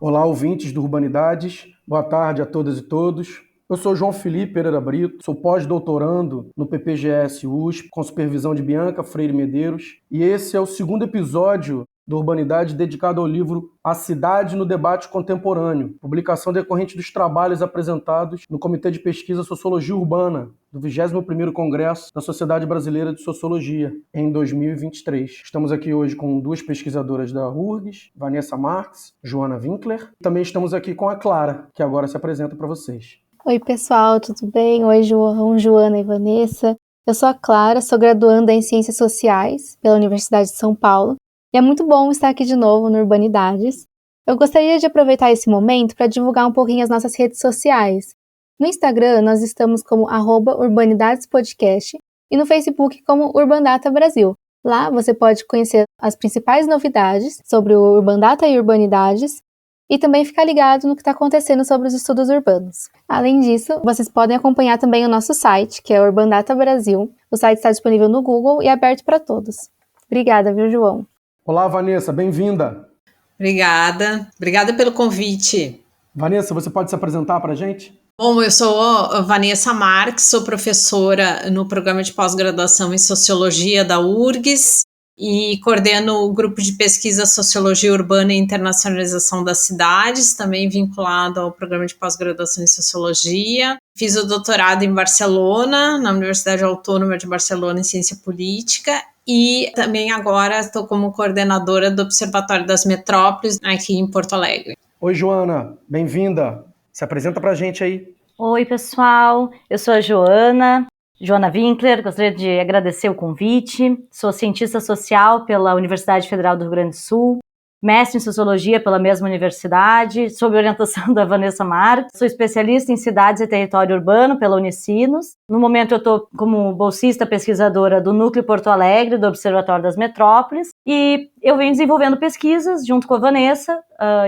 Olá, ouvintes do Urbanidades. Boa tarde a todas e todos. Eu sou João Felipe Pereira Brito, sou pós-doutorando no PPGS USP, com supervisão de Bianca Freire Medeiros, e esse é o segundo episódio do Urbanidade dedicado ao livro A Cidade no Debate Contemporâneo, publicação decorrente dos trabalhos apresentados no Comitê de Pesquisa Sociologia Urbana, do 21º Congresso da Sociedade Brasileira de Sociologia, em 2023. Estamos aqui hoje com duas pesquisadoras da URGS, Vanessa Marques, Joana Winkler. Também estamos aqui com a Clara, que agora se apresenta para vocês. Oi, pessoal, tudo bem? Oi, João, Joana e Vanessa. Eu sou a Clara, sou graduanda em Ciências Sociais pela Universidade de São Paulo e é muito bom estar aqui de novo no Urbanidades. Eu gostaria de aproveitar esse momento para divulgar um pouquinho as nossas redes sociais. No Instagram, nós estamos como @urbanidadespodcast e no Facebook como Urbandata Brasil. Lá você pode conhecer as principais novidades sobre o Urbandata e Urbanidades e também ficar ligado no que está acontecendo sobre os estudos urbanos. Além disso, vocês podem acompanhar também o nosso site, que é Urbandata Brasil. O site está disponível no Google e é aberto para todos. Obrigada, viu, João? Olá, Vanessa, bem-vinda. Obrigada pelo convite. Vanessa, você pode se apresentar para a gente? Bom, eu sou a Vanessa Marques, sou professora no programa de pós-graduação em Sociologia da URGS e coordeno o grupo de pesquisa Sociologia Urbana e Internacionalização das Cidades, também vinculado ao programa de pós-graduação em Sociologia. Fiz o doutorado em Barcelona, na Universidade Autônoma de Barcelona, em Ciência Política, e também agora estou como coordenadora do Observatório das Metrópoles, aqui em Porto Alegre. Oi, Joana, bem-vinda. Se apresenta pra gente aí. Oi, pessoal. Eu sou a Joana Winkler. Gostaria de agradecer o convite. Sou cientista social pela Universidade Federal do Rio Grande do Sul, mestre em Sociologia pela mesma universidade, sob orientação da Vanessa Marques. Sou especialista em cidades e território urbano pela Unicinos. No momento eu estou como bolsista pesquisadora do Núcleo Porto Alegre, do Observatório das Metrópoles, e eu venho desenvolvendo pesquisas junto com a Vanessa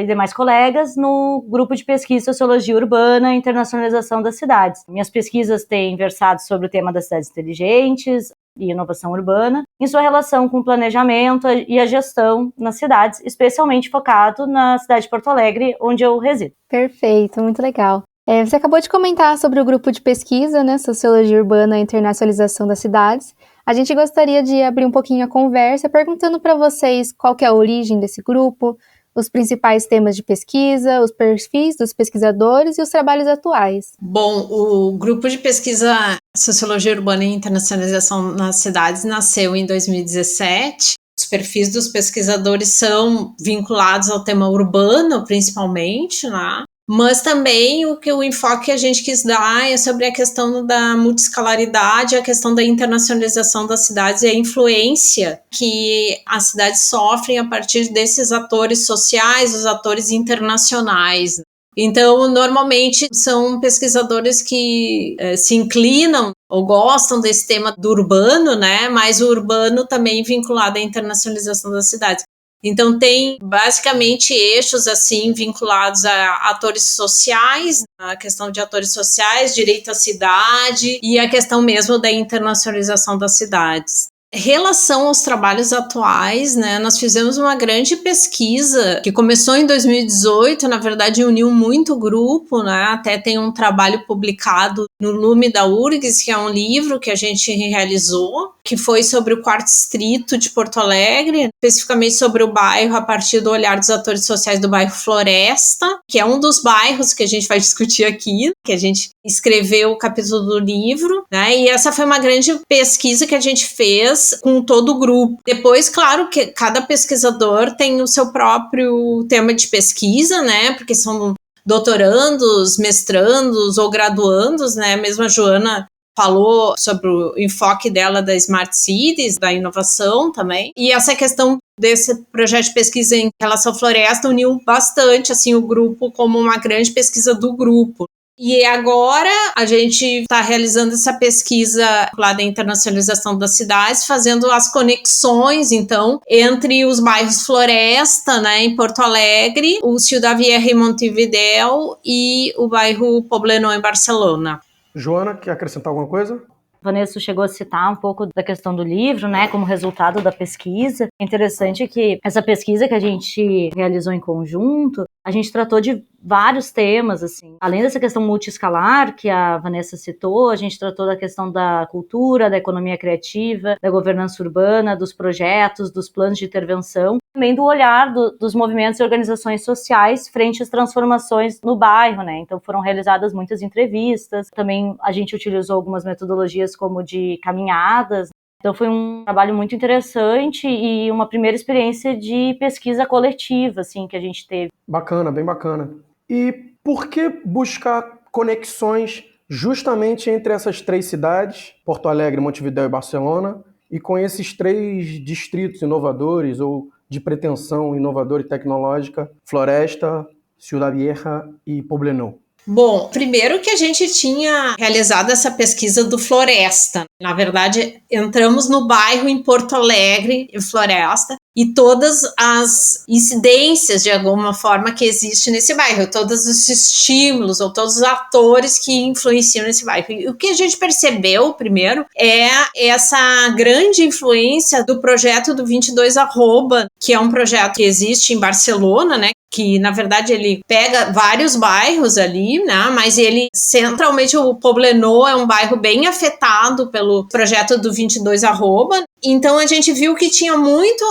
e demais colegas no grupo de pesquisa Sociologia Urbana e Internacionalização das Cidades. Minhas pesquisas têm versado sobre o tema das cidades inteligentes e inovação urbana, em sua relação com o planejamento e a gestão nas cidades, especialmente focado na cidade de Porto Alegre, onde eu resido. Perfeito, muito legal. Você acabou de comentar sobre o grupo de pesquisa, né, Sociologia Urbana e Internacionalização das Cidades. A gente gostaria de abrir um pouquinho a conversa perguntando para vocês qual que é a origem desse grupo, os principais temas de pesquisa, os perfis dos pesquisadores e os trabalhos atuais. Bom, o grupo de pesquisa Sociologia Urbana e Internacionalização nas Cidades nasceu em 2017. Os perfis dos pesquisadores são vinculados ao tema urbano, principalmente, né? Mas também o enfoque que a gente quis dar é sobre a questão da multiscalaridade, a questão da internacionalização das cidades e a influência que as cidades sofrem a partir desses atores sociais, os atores internacionais. Então, normalmente, são pesquisadores que se inclinam ou gostam desse tema do urbano, né? Mas o urbano também vinculado à internacionalização das cidades. Então, tem basicamente eixos assim vinculados a atores sociais, a questão de atores sociais, direito à cidade e a questão mesmo da internacionalização das cidades. Em relação aos trabalhos atuais, né, nós fizemos uma grande pesquisa que começou em 2018, na verdade uniu muito o grupo, né, até tem um trabalho publicado no Lume da URGS, que é um livro que a gente realizou, que foi sobre o quarto distrito de Porto Alegre, especificamente sobre o bairro a partir do olhar dos atores sociais do bairro Floresta, que é um dos bairros que a gente vai discutir aqui, que a gente escreveu o capítulo do livro, né, e essa foi uma grande pesquisa que a gente fez com todo o grupo. Depois, claro que cada pesquisador tem o seu próprio tema de pesquisa, né, porque são doutorandos, mestrandos ou graduandos, né, mesmo a Joana falou sobre o enfoque dela da Smart Cities, da inovação também, e essa questão desse projeto de pesquisa em relação à floresta uniu bastante, assim, o grupo como uma grande pesquisa do grupo. E agora a gente está realizando essa pesquisa lá da internacionalização das cidades, fazendo as conexões, então, entre os bairros Floresta, né, em Porto Alegre, o Ciudad Vieja em Montevideo e o bairro Poblenou em Barcelona. Joana, quer acrescentar alguma coisa? Vanessa chegou a citar um pouco da questão do livro, né, como resultado da pesquisa. É interessante que essa pesquisa que a gente realizou em conjunto, a gente tratou de vários temas, assim. Além dessa questão multiescalar que a Vanessa citou, a gente tratou da questão da cultura, da economia criativa, da governança urbana, dos projetos, dos planos de intervenção, também do olhar dos movimentos e organizações sociais frente às transformações no bairro, né? Então foram realizadas muitas entrevistas, também a gente utilizou algumas metodologias como de caminhadas. Então foi um trabalho muito interessante e uma primeira experiência de pesquisa coletiva, assim, que a gente teve. Bacana, bem bacana. E por que buscar conexões justamente entre essas 3 cidades, Porto Alegre, Montevidéu e Barcelona, e com esses 3 distritos inovadores ou de pretensão inovadora e tecnológica, Floresta, Ciudad Vieja e Poblenou? Bom, primeiro que a gente tinha realizado essa pesquisa do Floresta. Na verdade, entramos no bairro em Porto Alegre, em Floresta, e todas as incidências, de alguma forma, que existem nesse bairro, todos os estímulos ou todos os atores que influenciam nesse bairro. E o que a gente percebeu, primeiro, é essa grande influência do projeto do 22 Arroba, que é um projeto que existe em Barcelona, né? Que, na verdade, ele pega vários bairros ali, né, mas ele, centralmente, o Poblenou é um bairro bem afetado pelo projeto do 22 Arroba. Então, a gente viu que tinha muito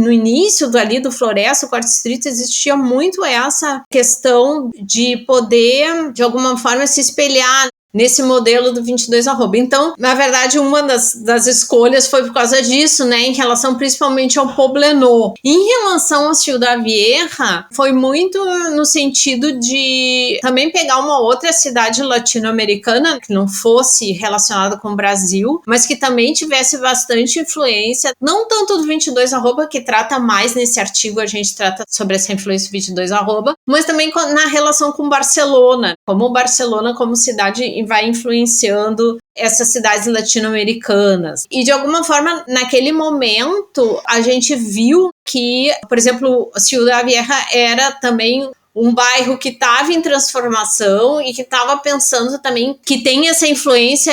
no início do Floresta, o Quarto Distrito, existia muito essa questão de poder, de alguma forma, se espelhar nesse modelo do 22 Arroba. Então, na verdade, uma das escolhas foi por causa disso, né, em relação principalmente ao Poblenou. Em relação à Ciudad Vieja, foi muito no sentido de também pegar uma outra cidade latino-americana que não fosse relacionada com o Brasil, mas que também tivesse bastante influência, não tanto do 22 Arroba, que trata mais nesse artigo, a gente trata sobre essa influência do 22 Arroba, mas também na relação com Barcelona, como Barcelona como cidade vai influenciando essas cidades latino-americanas. E, de alguma forma, naquele momento, a gente viu que, por exemplo, Ciudad Vieja era também um bairro que estava em transformação e que estava pensando também que tem essa influência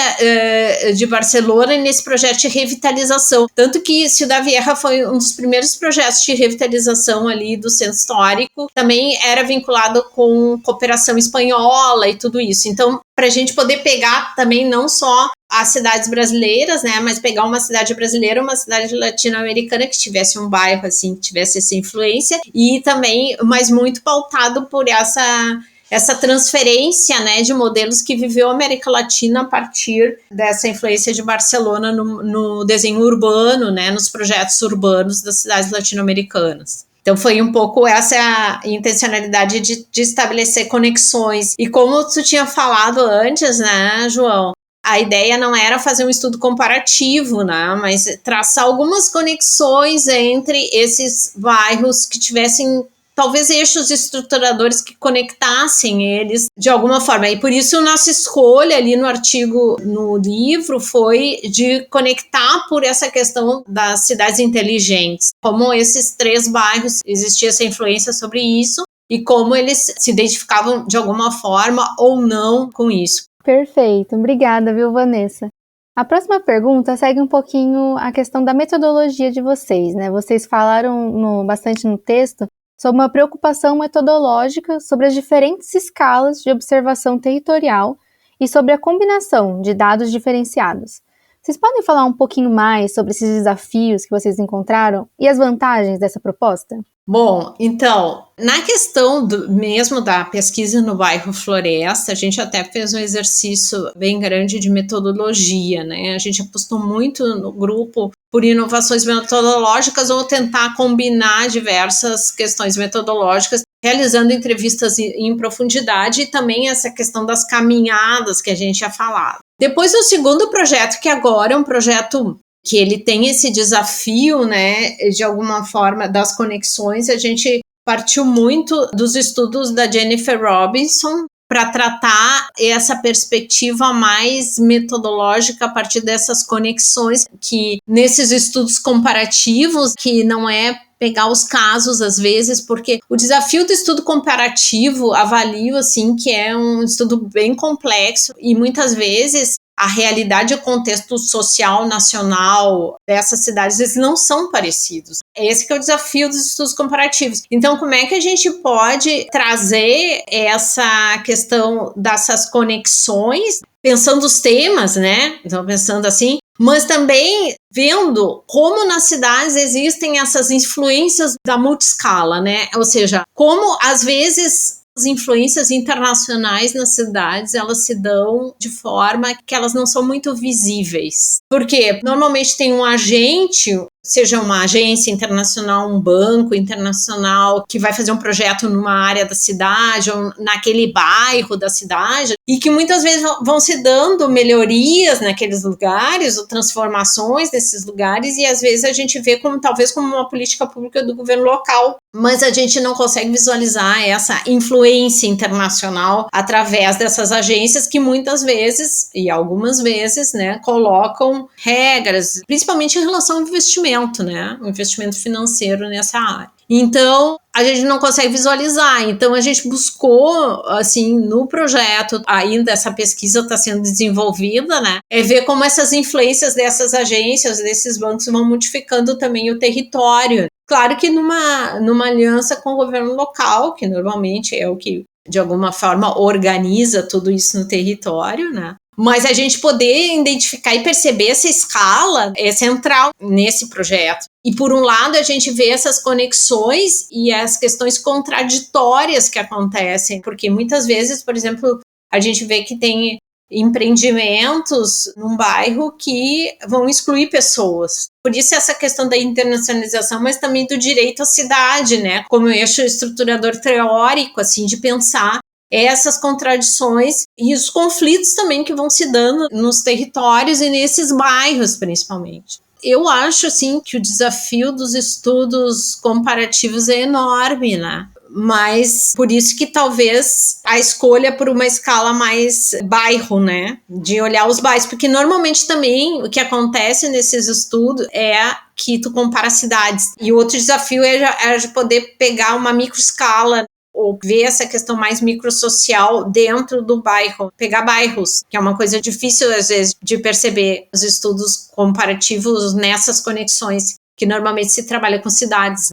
de Barcelona nesse projeto de revitalização. Tanto que Ciudad Vieja foi um dos primeiros projetos de revitalização ali do centro histórico. Também era vinculado com cooperação espanhola e tudo isso. Então, para a gente poder pegar também não só as cidades brasileiras, né, mas pegar uma cidade brasileira, uma cidade latino-americana que tivesse um bairro assim, que tivesse essa influência e também, mas muito pautado por essa transferência, né, de modelos que viveu a América Latina a partir dessa influência de Barcelona no desenho urbano, né, nos projetos urbanos das cidades latino-americanas. Então foi um pouco essa intencionalidade de estabelecer conexões. E como tu tinha falado antes, né, João, a ideia não era fazer um estudo comparativo, né, mas traçar algumas conexões entre esses bairros que tivessem talvez eixos estruturadores que conectassem eles de alguma forma. E por isso nossa escolha ali no artigo, no livro, foi de conectar por essa questão das cidades inteligentes. Como esses 3 bairros existia essa influência sobre isso e como eles se identificavam de alguma forma ou não com isso. Perfeito, obrigada, viu, Vanessa? A próxima pergunta segue um pouquinho a questão da metodologia de vocês, né? Vocês falaram bastante no texto sobre uma preocupação metodológica sobre as diferentes escalas de observação territorial e sobre a combinação de dados diferenciados. Vocês podem falar um pouquinho mais sobre esses desafios que vocês encontraram e as vantagens dessa proposta? Bom, então, na questão mesmo da pesquisa no bairro Floresta, a gente até fez um exercício bem grande de metodologia, né? A gente apostou muito no grupo por inovações metodológicas ou tentar combinar diversas questões metodológicas, realizando entrevistas em profundidade e também essa questão das caminhadas que a gente tinha falado. Depois o segundo projeto, que agora é um projeto que ele tem esse desafio, né, de alguma forma, das conexões, a gente partiu muito dos estudos da Jennifer Robinson para tratar essa perspectiva mais metodológica a partir dessas conexões, que nesses estudos comparativos, que não é pegar os casos às vezes, porque o desafio do estudo comparativo, avalio assim, que é um estudo bem complexo e muitas vezes a realidade e o contexto social nacional dessas cidades, eles não são parecidos. Esse que é o desafio dos estudos comparativos. Então, como é que a gente pode trazer essa questão dessas conexões, pensando os temas, né? Então, pensando assim, mas também vendo como nas cidades existem essas influências da multiscala, né? Ou seja, como às vezes as influências internacionais nas cidades, elas se dão de forma que elas não são muito visíveis. Porque normalmente tem um agente, seja uma agência internacional, um banco internacional, que vai fazer um projeto numa área da cidade ou naquele bairro da cidade, e que muitas vezes vão se dando melhorias naqueles lugares, ou transformações nesses lugares, e às vezes a gente vê como talvez como uma política pública do governo local, mas a gente não consegue visualizar essa influência internacional através dessas agências que muitas vezes, e algumas vezes, né, colocam regras, principalmente em relação ao investimento, né, o investimento financeiro nessa área. Então, a gente não consegue visualizar. Então, a gente buscou, assim, no projeto, ainda essa pesquisa está sendo desenvolvida, né? É ver como essas influências dessas agências, desses bancos, vão modificando também o território. Claro que numa aliança com o governo local, que normalmente é o que, de alguma forma, organiza tudo isso no território, né? Mas a gente poder identificar e perceber essa escala é central nesse projeto. E, por um lado, a gente vê essas conexões e as questões contraditórias que acontecem, porque muitas vezes, por exemplo, a gente vê que tem empreendimentos num bairro que vão excluir pessoas. Por isso essa questão da internacionalização, mas também do direito à cidade, né? Como eixo estruturador teórico, assim, de pensar essas contradições e os conflitos também que vão se dando nos territórios e nesses bairros, principalmente. Eu acho, assim, que o desafio dos estudos comparativos é enorme, né? Mas por isso que talvez a escolha por uma escala mais bairro, né? De olhar os bairros, porque normalmente também o que acontece nesses estudos é que tu compara cidades. E o outro desafio é de poder pegar uma microescala ou ver essa questão mais microsocial dentro do bairro, pegar bairros, que é uma coisa difícil às vezes de perceber os estudos comparativos nessas conexões, que normalmente se trabalha com cidades.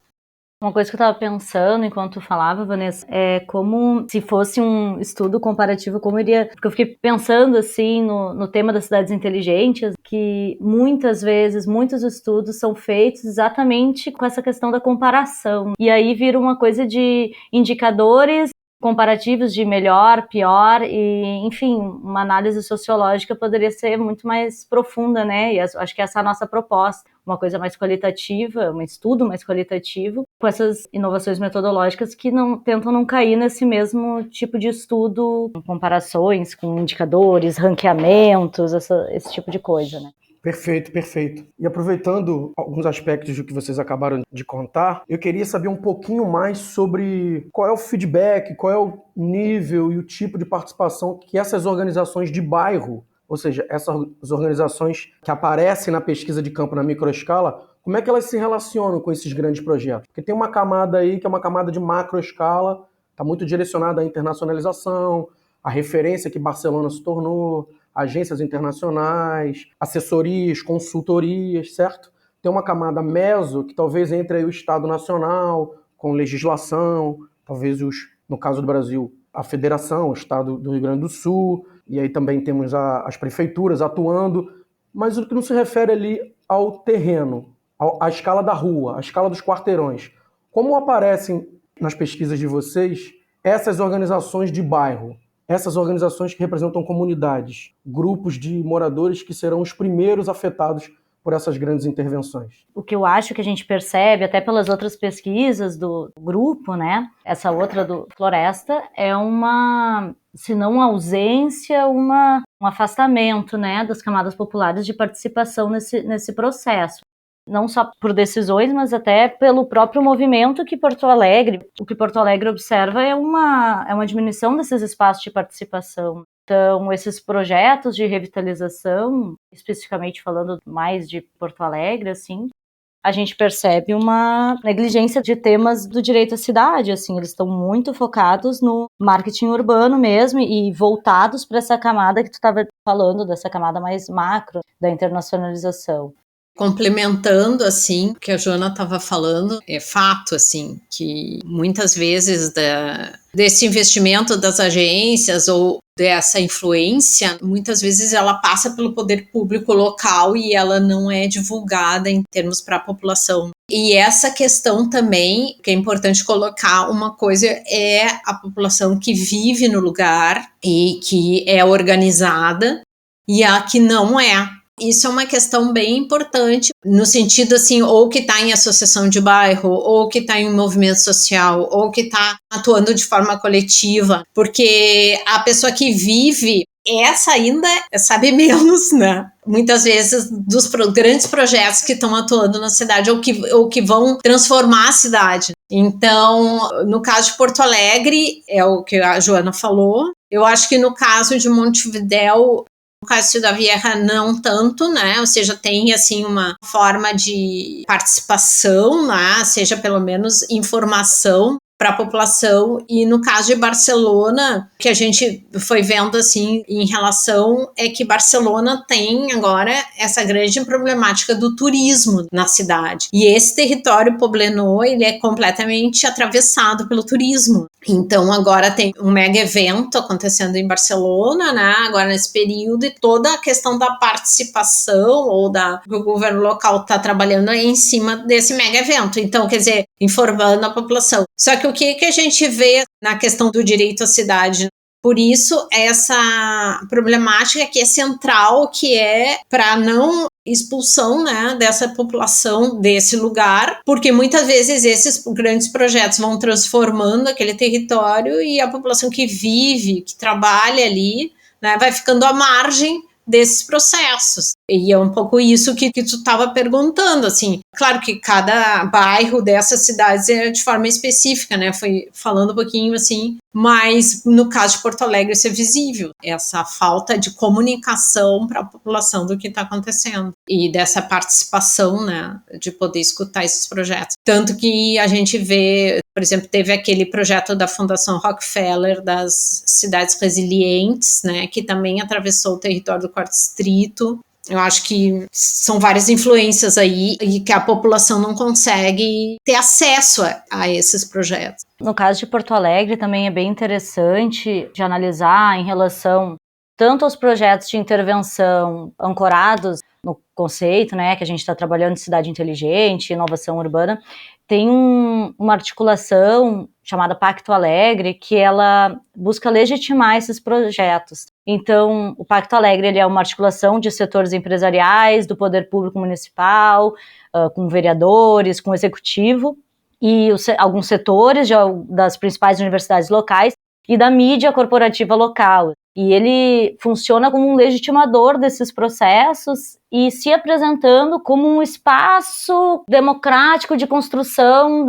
Uma coisa que eu estava pensando enquanto tu falava, Vanessa, é como se fosse um estudo comparativo, como iria... Porque eu fiquei pensando, assim, no tema das cidades inteligentes, que muitas vezes, muitos estudos são feitos exatamente com essa questão da comparação. E aí vira uma coisa de indicadores comparativos de melhor, pior, e, enfim, uma análise sociológica poderia ser muito mais profunda, né? E acho que essa é a nossa proposta, uma coisa mais qualitativa, um estudo mais qualitativo, com essas inovações metodológicas que tentam não cair nesse mesmo tipo de estudo, com comparações, com indicadores, ranqueamentos, esse tipo de coisa, né? Perfeito, perfeito. E aproveitando alguns aspectos do que vocês acabaram de contar, eu queria saber um pouquinho mais sobre qual é o feedback, qual é o nível e o tipo de participação que essas organizações de bairro, ou seja, essas organizações que aparecem na pesquisa de campo na microescala, como é que elas se relacionam com esses grandes projetos? Porque tem uma camada aí que é uma camada de macroescala, está muito direcionada à internacionalização, à referência que Barcelona se tornou, agências internacionais, assessorias, consultorias, certo? Tem uma camada meso, que talvez entre aí o Estado Nacional, com legislação, talvez no caso do Brasil, a Federação, o Estado do Rio Grande do Sul, e aí também temos as prefeituras atuando, mas o que não se refere ali ao terreno, à escala da rua, à escala dos quarteirões. Como aparecem nas pesquisas de vocês essas organizações de bairro? Essas organizações que representam comunidades, grupos de moradores que serão os primeiros afetados por essas grandes intervenções. O que eu acho que a gente percebe, até pelas outras pesquisas do grupo, né? Essa outra do Floresta é uma, se não uma ausência, um afastamento, né, das camadas populares de participação nesse processo. Não só por decisões, mas até pelo próprio movimento que Porto Alegre, o que Porto Alegre observa é uma diminuição desses espaços de participação. Então, esses projetos de revitalização, especificamente falando mais de Porto Alegre, assim, a gente percebe uma negligência de temas do direito à cidade, assim, eles estão muito focados no marketing urbano mesmo e voltados para essa camada que tu estava falando, dessa camada mais macro da internacionalização. Complementando, assim, o que a Joana estava falando, é fato, assim, que muitas vezes desse investimento das agências ou dessa influência, muitas vezes ela passa pelo poder público local e ela não é divulgada em termos para a população. E essa questão também, que é importante colocar, uma coisa é a população que vive no lugar e que é organizada e a que não é. Isso é uma questão bem importante, no sentido assim, ou que está em associação de bairro, ou que está em um movimento social, ou que está atuando de forma coletiva, porque a pessoa que vive, essa ainda sabe menos, né? Muitas vezes dos grandes projetos que estão atuando na cidade ou que vão transformar a cidade. Então, no caso de Porto Alegre, é o que a Joana falou. Eu acho que no caso de Montevidéu, no caso de Ciudad Vieja, não tanto, né? Ou seja, tem, assim, uma forma de participação, né? Seja pelo menos informação para a população. E no caso de Barcelona, o que a gente foi vendo, assim, em relação é que Barcelona tem agora essa grande problemática do turismo na cidade. E esse território Poblenou, ele é completamente atravessado pelo turismo. Então agora tem um mega evento acontecendo em Barcelona, né, agora nesse período, e toda a questão da participação ou que o governo local está trabalhando aí em cima desse mega evento. Então, quer dizer, informando a população. Só que o que a gente vê na questão do direito à cidade? Por isso, essa problemática que é central, que é para não expulsão, né, dessa população desse lugar, porque muitas vezes esses grandes projetos vão transformando aquele território e a população que vive, que trabalha ali, né, vai ficando à margem desses processos. E é um pouco isso que tu estava perguntando, assim. Claro que cada bairro dessas cidades é de forma específica, né? Foi falando um pouquinho assim, mas no caso de Porto Alegre isso é visível, essa falta de comunicação para a população do que está acontecendo e dessa participação, né, de poder escutar esses projetos. Tanto que a gente vê, por exemplo, teve aquele projeto da Fundação Rockefeller das cidades resilientes, né, que também atravessou o território do Quarto Distrito. Eu acho que são várias influências aí e que a população não consegue ter acesso a esses projetos. No caso de Porto Alegre também é bem interessante de analisar em relação tanto aos projetos de intervenção ancorados no conceito, né, que a gente está trabalhando de cidade inteligente, inovação urbana, tem uma articulação chamada Pacto Alegre, que ela busca legitimar esses projetos. Então, o Pacto Alegre ele é uma articulação de setores empresariais, do poder público municipal, com vereadores, com o executivo, e alguns setores das principais universidades locais e da mídia corporativa local. E ele funciona como um legitimador desses processos e se apresentando como um espaço democrático de construção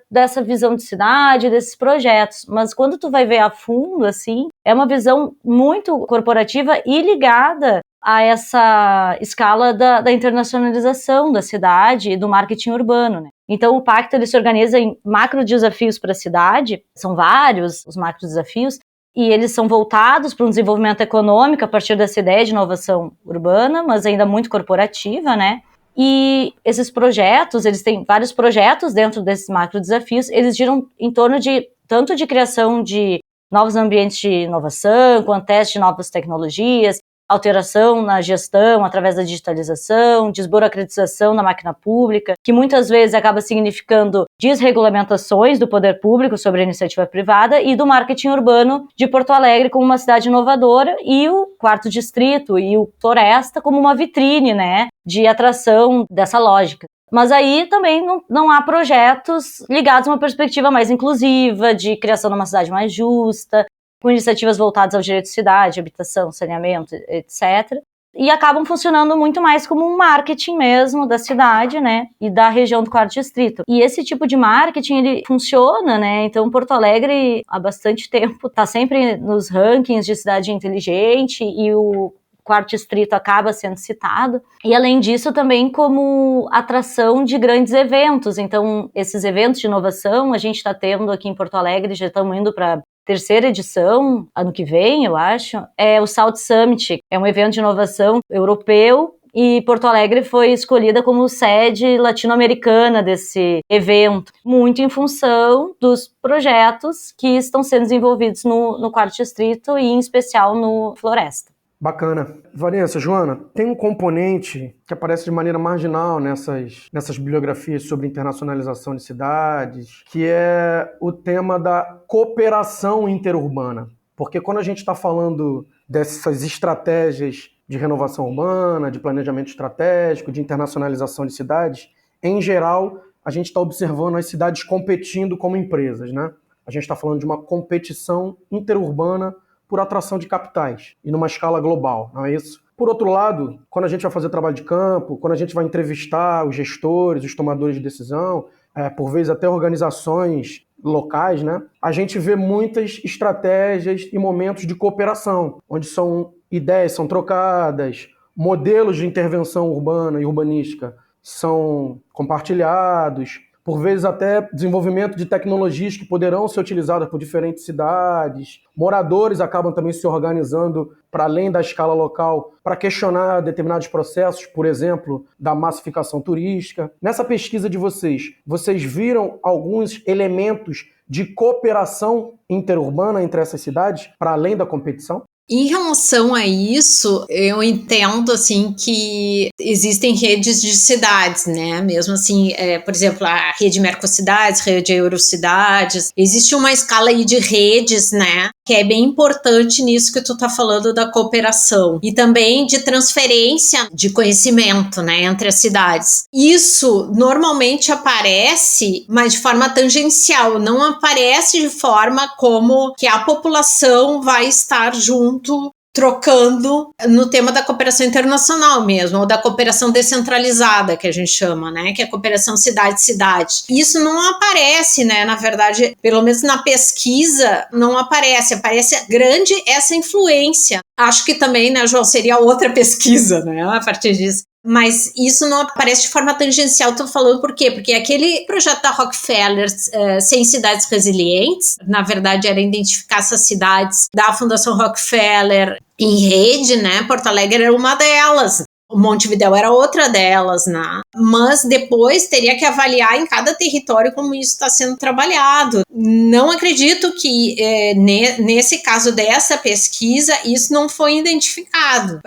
dessa visão de cidade, desses projetos. Mas quando tu vai ver a fundo, assim, é uma visão muito corporativa e ligada a essa escala da internacionalização da cidade e do marketing urbano, né? Então o pacto ele se organiza em macro desafios para a cidade, são vários os macro desafios, e eles são voltados para um desenvolvimento econômico a partir dessa ideia de inovação urbana, mas ainda muito corporativa, né? E esses projetos, eles têm vários projetos dentro desses macro desafios, eles giram em torno de tanto de criação de novos ambientes de inovação, quanto teste de novas tecnologias, alteração na gestão através da digitalização, desburocratização na máquina pública, que muitas vezes acaba significando desregulamentações do poder público sobre a iniciativa privada e do marketing urbano de Porto Alegre como uma cidade inovadora e o Quarto Distrito e o Floresta como uma vitrine, né, de atração dessa lógica. Mas aí também não há projetos ligados a uma perspectiva mais inclusiva, de criação de uma cidade mais justa, com iniciativas voltadas ao direito de cidade, habitação, saneamento, etc. E acabam funcionando muito mais como um marketing mesmo da cidade, né, e da região do Quarto Distrito. E esse tipo de marketing, ele funciona, né, então Porto Alegre, há bastante tempo, está sempre nos rankings de cidade inteligente e o quarto distrito acaba sendo citado. E além disso, também como atração de grandes eventos. Então, esses eventos de inovação, a gente está tendo aqui em Porto Alegre, já estamos indo para terceira edição, ano que vem, eu acho, é o South Summit, é um evento de inovação europeu, e Porto Alegre foi escolhida como sede latino-americana desse evento, muito em função dos projetos que estão sendo desenvolvidos no quarto distrito e, em especial, no Floresta. Bacana. Vanessa, Joana, tem um componente que aparece de maneira marginal nessas bibliografias sobre internacionalização de cidades, que é o tema da cooperação interurbana. Porque quando a gente está falando dessas estratégias de renovação urbana, de planejamento estratégico, de internacionalização de cidades, em geral, a gente está observando as cidades competindo como empresas, né? A gente está falando de uma competição interurbana por atração de capitais e numa escala global, não é isso? Por outro lado, quando a gente vai fazer trabalho de campo, quando a gente vai entrevistar os gestores, os tomadores de decisão, por vezes até organizações locais, né? A gente vê muitas estratégias e momentos de cooperação, onde ideias são trocadas, modelos de intervenção urbana e urbanística são compartilhados, por vezes até desenvolvimento de tecnologias que poderão ser utilizadas por diferentes cidades. Moradores acabam também se organizando para além da escala local para questionar determinados processos, por exemplo, da massificação turística. Nessa pesquisa de vocês viram alguns elementos de cooperação interurbana entre essas cidades, para além da competição? Em relação a isso, eu entendo, assim, que existem redes de cidades, né? Mesmo assim, por exemplo, a rede Mercocidades, rede Eurocidades, existe uma escala aí de redes, né? Que é bem importante nisso que tu tá falando da cooperação. E também de transferência de conhecimento, né? Entre as cidades. Isso normalmente aparece, mas de forma tangencial, não aparece de forma como que a população vai estar junto trocando no tema da cooperação internacional mesmo, ou da cooperação descentralizada, que a gente chama, né, que é a cooperação cidade-cidade. Isso não aparece, né, na verdade, pelo menos na pesquisa, não aparece grande essa influência. Acho que também, né, João, seria outra pesquisa, né, a partir disso. Mas isso não aparece de forma tangencial, estou falando por quê? Porque aquele projeto da Rockefeller, 100 cidades resilientes, na verdade era identificar essas cidades da Fundação Rockefeller em rede, né? Porto Alegre era uma delas. O Montevidéu era outra delas, né? Mas depois teria que avaliar em cada território como isso está sendo trabalhado. Não acredito que nesse caso dessa pesquisa isso não foi identificado.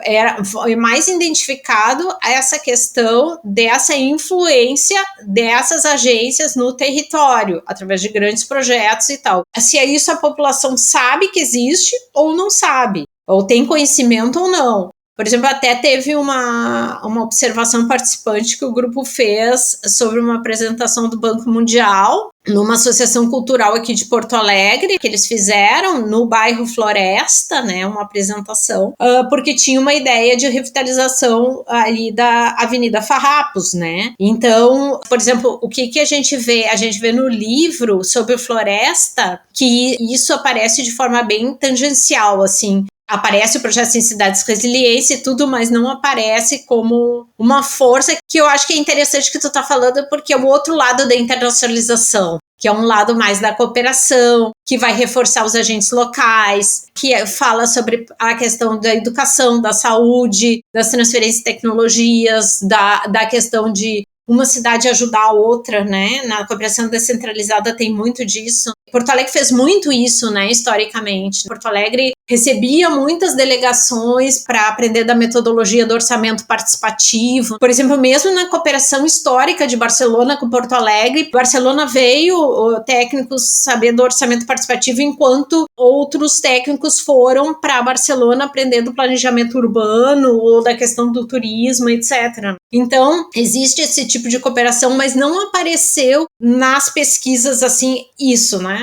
Foi mais identificado essa questão dessa influência dessas agências no território, através de grandes projetos e tal. Se é isso a população sabe que existe ou não sabe, ou tem conhecimento ou não. Por exemplo, até teve uma observação participante que o grupo fez sobre uma apresentação do Banco Mundial numa associação cultural aqui de Porto Alegre, que eles fizeram no bairro Floresta, né, uma apresentação, porque tinha uma ideia de revitalização ali da Avenida Farrapos, né? Então, por exemplo, o que a gente vê? A gente vê no livro sobre o Floresta que isso aparece de forma bem tangencial, assim. Aparece o projeto em cidades resiliência e tudo, mas não aparece como uma força que eu acho que é interessante que tu tá falando, porque é o outro lado da internacionalização, que é um lado mais da cooperação, que vai reforçar os agentes locais, que fala sobre a questão da educação, da saúde, das transferências de tecnologias, da questão de uma cidade ajudar a outra, né? Na cooperação descentralizada tem muito disso. Porto Alegre fez muito isso, né, historicamente. Porto Alegre recebia muitas delegações para aprender da metodologia do orçamento participativo. Por exemplo, mesmo na cooperação histórica de Barcelona com Porto Alegre, Barcelona veio técnicos saber do orçamento participativo, enquanto outros técnicos foram para Barcelona aprender do planejamento urbano ou da questão do turismo, etc. Então, existe esse tipo de cooperação, mas não apareceu nas pesquisas assim isso, né?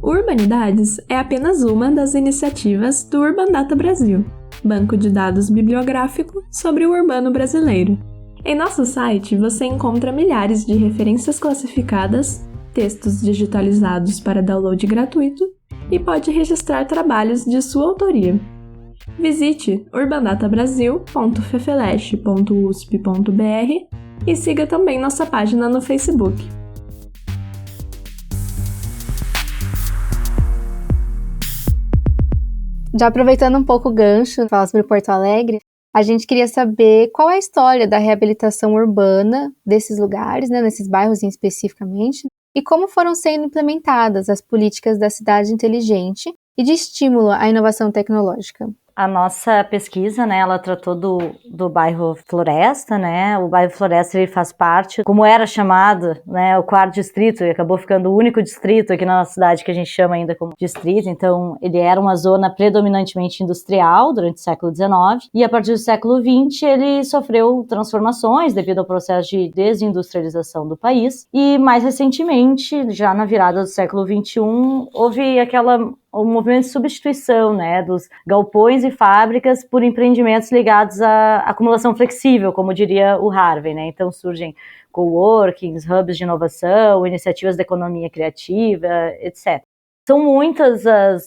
O Urbanidades é apenas uma das iniciativas do Urban Data Brasil, banco de dados bibliográfico sobre o urbano brasileiro. Em nosso site você encontra milhares de referências classificadas, textos digitalizados para download gratuito e pode registrar trabalhos de sua autoria. Visite urbandatabrasil.fefeleste.usp.br e siga também nossa página no Facebook. Já aproveitando um pouco o gancho, falar sobre Porto Alegre, a gente queria saber qual é a história da reabilitação urbana desses lugares, né, nesses bairros especificamente, e como foram sendo implementadas as políticas da cidade inteligente e de estímulo à inovação tecnológica. A nossa pesquisa, né, ela tratou do bairro Floresta, né, o bairro Floresta ele faz parte, como era chamado, né, o 4º distrito, e acabou ficando o único distrito aqui na nossa cidade que a gente chama ainda como distrito, então ele era uma zona predominantemente industrial durante o século XIX, e a partir do século XX ele sofreu transformações devido ao processo de desindustrialização do país, e mais recentemente, já na virada do século XXI, houve o movimento de substituição, né, dos galpões e fábricas por empreendimentos ligados à acumulação flexível, como diria o Harvey, né? Então surgem coworkings, hubs de inovação, iniciativas da economia criativa, etc. São muitas,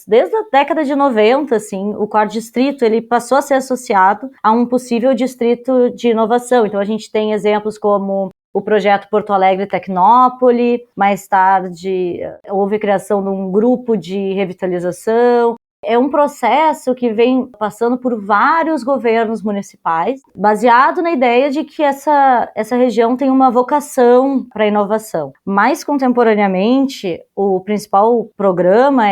desde a década de 90, assim, o 4º distrito ele passou a ser associado a um possível distrito de inovação. Então a gente tem exemplos como o projeto Porto Alegre Tecnópole, mais tarde houve a criação de um grupo de revitalização. É um processo que vem passando por vários governos municipais, baseado na ideia de que essa região tem uma vocação para a inovação. Mais contemporaneamente, o principal programa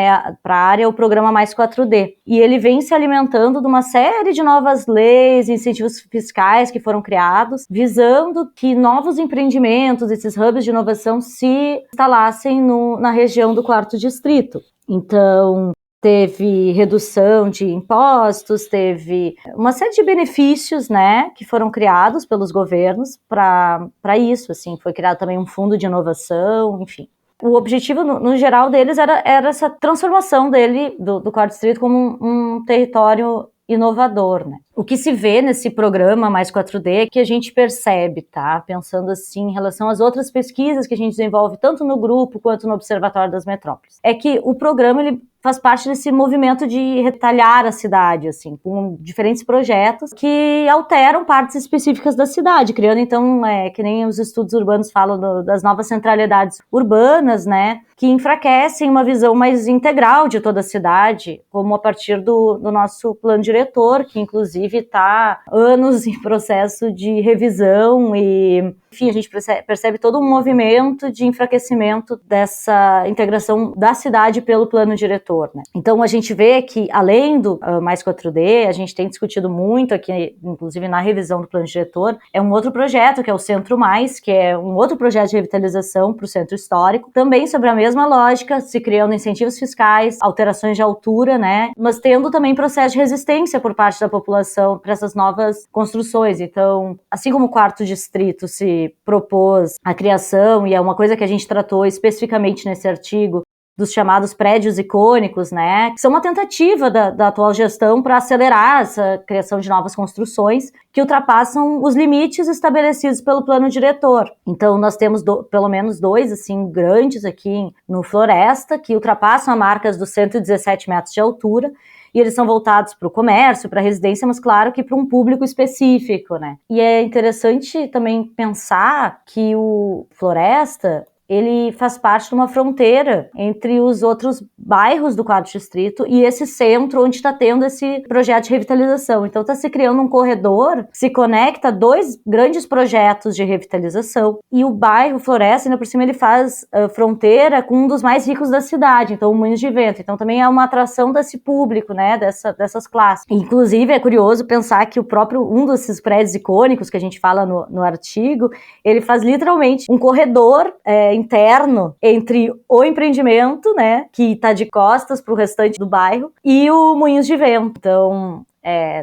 para a área é o programa Mais 4D, e ele vem se alimentando de uma série de novas leis, incentivos fiscais que foram criados, visando que novos empreendimentos, esses hubs de inovação, se instalassem na região do 4º distrito. Então, teve redução de impostos, teve uma série de benefícios, né, que foram criados pelos governos para isso, assim, foi criado também um fundo de inovação, enfim. O objetivo, no geral, deles era essa transformação do 4º distrito como um território inovador, né? O que se vê nesse programa Mais 4D é que a gente percebe, tá? Pensando assim em relação às outras pesquisas que a gente desenvolve tanto no grupo quanto no Observatório das Metrópoles, é que o programa ele faz parte desse movimento de retalhar a cidade, assim, com diferentes projetos que alteram partes específicas da cidade, criando então, que nem os estudos urbanos falam das novas centralidades urbanas, né, que enfraquecem uma visão mais integral de toda a cidade, como a partir do nosso plano diretor, que inclusive está anos em processo de revisão e, enfim, a gente percebe todo um movimento de enfraquecimento dessa integração da cidade pelo plano diretor, né? Então a gente vê que, além do Mais 4D, a gente tem discutido muito aqui, inclusive na revisão do plano diretor, é um outro projeto, que é o Centro Mais, que é um outro projeto de revitalização para o centro histórico, também sobre a mesma lógica, se criando incentivos fiscais, alterações de altura, né? Mas tendo também processo de resistência por parte da população para essas novas construções. Então, assim como o 4º distrito se propôs a criação, e é uma coisa que a gente tratou especificamente nesse artigo, dos chamados prédios icônicos, né, que são uma tentativa da atual gestão para acelerar essa criação de novas construções que ultrapassam os limites estabelecidos pelo plano diretor. Então, nós temos pelo menos 2, assim, grandes aqui no Floresta, que ultrapassam a marca dos 117 metros de altura, e eles são voltados para o comércio, para a residência, mas claro que para um público específico, né. E é interessante também pensar que o Floresta, ele faz parte de uma fronteira entre os outros bairros do 4º distrito e esse centro onde está tendo esse projeto de revitalização. Então está se criando um corredor que se conecta a 2 grandes projetos de revitalização, e o bairro Floresta, ainda por cima, ele faz fronteira com um dos mais ricos da cidade, então o Moinhos de Vento. Então também é uma atração desse público, né, dessas classes. Inclusive é curioso pensar que um desses prédios icônicos que a gente fala no artigo, ele faz literalmente um corredor interno entre o empreendimento, né, que está de costas para o restante do bairro, e o Moinhos de Vento. Então,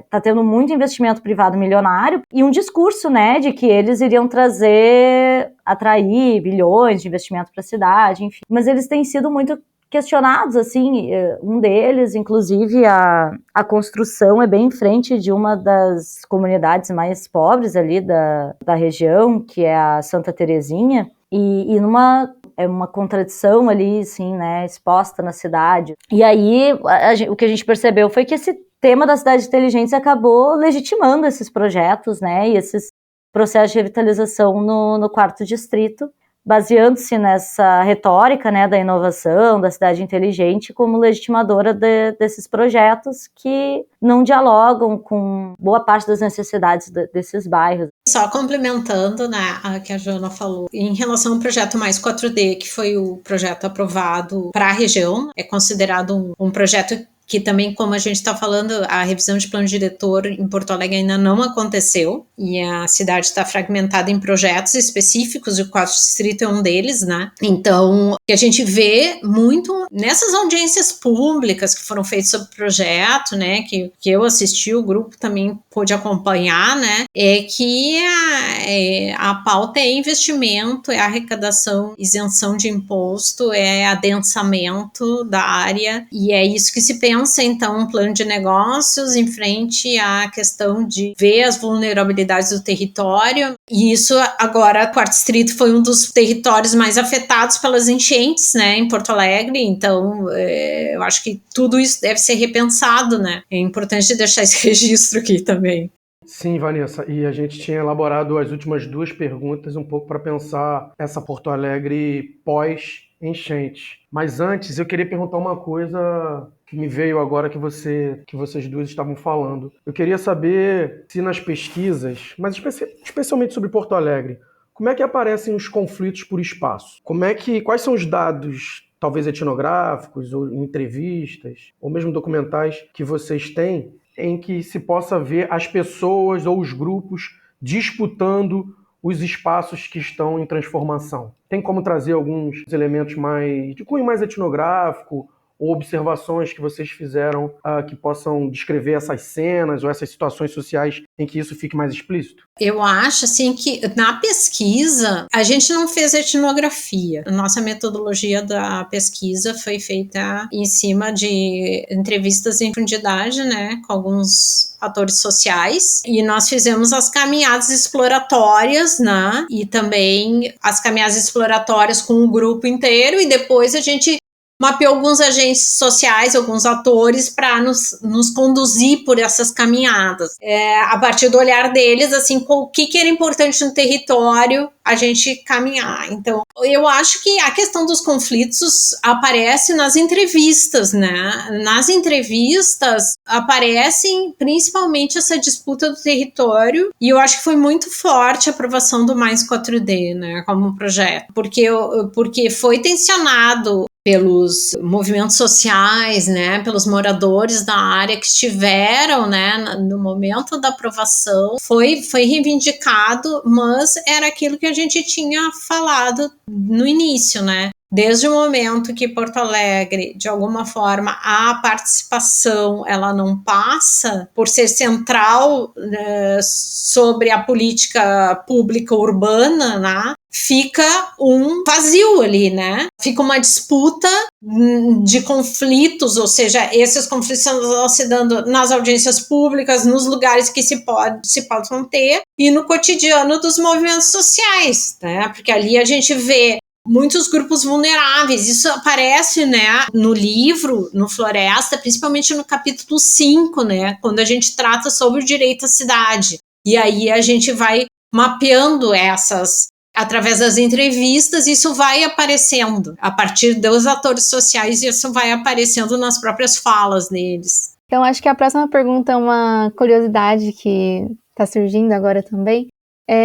tá tendo muito investimento privado milionário e um discurso, né, de que eles iriam atrair bilhões de investimento para a cidade, enfim. Mas eles têm sido muito questionados, assim, um deles, inclusive, a construção é bem em frente de uma das comunidades mais pobres ali da região, que é a Santa Terezinha, e numa é uma contradição ali, assim, né, exposta na cidade. E aí, o que a gente percebeu foi que esse tema das cidades inteligentes acabou legitimando esses projetos, né, e esses processos de revitalização no 4º distrito, baseando-se nessa retórica, né, da inovação, da cidade inteligente, como legitimadora desses projetos que não dialogam com boa parte das necessidades desses bairros. Só complementando, né, a que a Joana falou, em relação ao projeto Mais 4D, que foi o projeto aprovado para a região, é considerado um projeto que também, como a gente está falando, a revisão de plano diretor em Porto Alegre ainda não aconteceu, e a cidade está fragmentada em projetos específicos, e o 4º distrito é um deles, né? Então, o que a gente vê muito nessas audiências públicas que foram feitas sobre o projeto, né, que eu assisti, o grupo também pôde acompanhar, né, é que a pauta é investimento, é arrecadação, isenção de imposto, é adensamento da área, e é isso que se pensa, então, um plano de negócios em frente à questão de ver as vulnerabilidades do território, e isso agora, o 4º distrito foi um dos territórios mais afetados pelas enchentes, né, em Porto Alegre, então eu acho que tudo isso deve ser repensado, né, é importante deixar esse registro aqui também. Sim, Vanessa, e a gente tinha elaborado as últimas 2 perguntas um pouco para pensar essa Porto Alegre pós-enchente. Mas antes, eu queria perguntar uma coisa que me veio agora que vocês duas estavam falando. Eu queria saber se nas pesquisas, mas especialmente sobre Porto Alegre, como é que aparecem os conflitos por espaço? Quais são os dados, talvez etnográficos, ou entrevistas, ou mesmo documentais que vocês têm, em que se possa ver as pessoas ou os grupos disputando os espaços que estão em transformação? Tem como trazer alguns elementos de cunho mais etnográfico, ou observações que vocês fizeram que possam descrever essas cenas ou essas situações sociais em que isso fique mais explícito? Eu acho, assim, que na pesquisa a gente não fez etnografia. A nossa metodologia da pesquisa foi feita em cima de entrevistas em profundidade, né, com alguns atores sociais, e nós fizemos as caminhadas exploratórias, né, e também as caminhadas exploratórias com o grupo inteiro, e depois a gente mapeou alguns agentes sociais, alguns atores para nos conduzir por essas caminhadas. A partir do olhar deles, assim, o que era importante no território a gente caminhar. Então, eu acho que a questão dos conflitos aparece nas entrevistas, né? Nas entrevistas aparecem principalmente essa disputa do território, e eu acho que foi muito forte a aprovação do Mais 4D, né, como projeto, porque foi tensionado pelos movimentos sociais, né, pelos moradores da área que estiveram, né, no momento da aprovação, foi reivindicado, mas era aquilo que a gente tinha falado no início, né, desde o momento que Porto Alegre, de alguma forma, a participação, ela não passa por ser central, né, sobre a política pública urbana, né, fica um vazio ali, né? Fica uma disputa de conflitos, ou seja, esses conflitos estão se dando nas audiências públicas, nos lugares que se possam ter, e no cotidiano dos movimentos sociais, né? Porque ali a gente vê muitos grupos vulneráveis. Isso aparece, né, no livro, no Floresta, principalmente no capítulo 5, né, quando a gente trata sobre o direito à cidade. E aí a gente vai mapeando através das entrevistas, isso vai aparecendo. A partir dos atores sociais, isso vai aparecendo nas próprias falas deles. Então, acho que a próxima pergunta é uma curiosidade que está surgindo agora também.